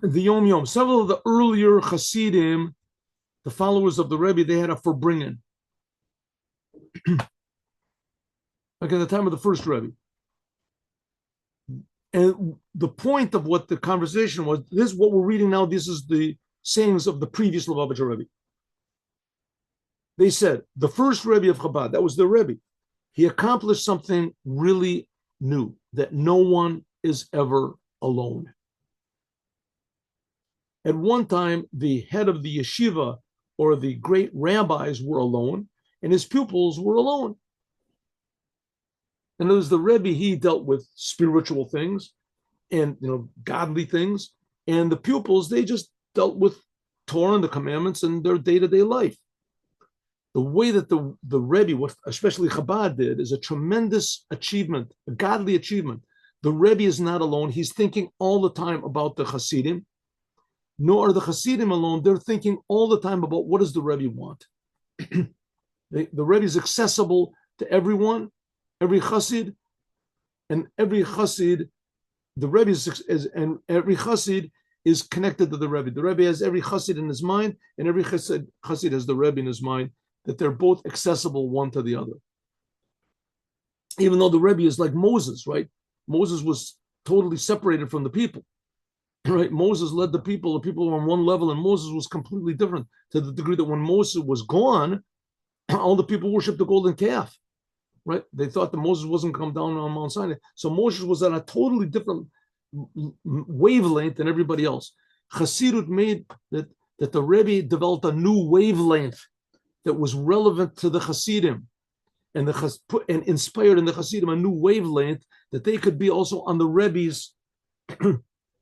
the Yom Yom. Several of the earlier Hasidim, the followers of the Rebbe, they had a forbringen. Like in the time of the first Rebbe. And the point of what the conversation was, this is what we're reading now, this is the sayings of the previous Lubavitcher Rebbe. They said, the first Rebbe of Chabad, that was the Rebbe, he accomplished something really new, that no one is ever alone. At one time, the head of the yeshiva or the great rabbis were alone, and his pupils were alone. And it was the Rebbe, he dealt with spiritual things and godly things, and the pupils, they just dealt with Torah and the commandments and their day-to-day life. The way that the Rebbe, what especially Chabad did, is a tremendous achievement, a godly achievement. The Rebbe is not alone. He's thinking all the time about the Hasidim. Nor are the Hasidim alone. They're thinking all the time about what does the Rebbe want. The Rebbe is accessible to everyone, every Chassid, and every Chassid, the Rebbe and every Chassid is connected to the Rebbe. The Rebbe has every Chassid in his mind, and every Chassid has the Rebbe in his mind, that they're both accessible one to the other. Even though the Rebbe is like Moses, right? Moses was totally separated from the people, right? Moses led the people were on one level, and Moses was completely different, to the degree that when Moses was gone, all the people worshiped the golden calf, right? They thought that Moses wasn't come down on Mount Sinai. So Moses was on a totally different wavelength than everybody else. Chassidut made that the Rebbe developed a new wavelength that was relevant to the Hasidim, and inspired in the Hasidim a new wavelength that they could be also on the Rebbe's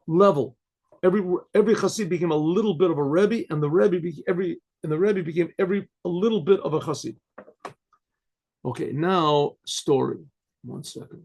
level. Every Hasid became a little bit of a Rebbe, and the Rebbe became a little bit of a Hasid. Okay, now story. 1 second.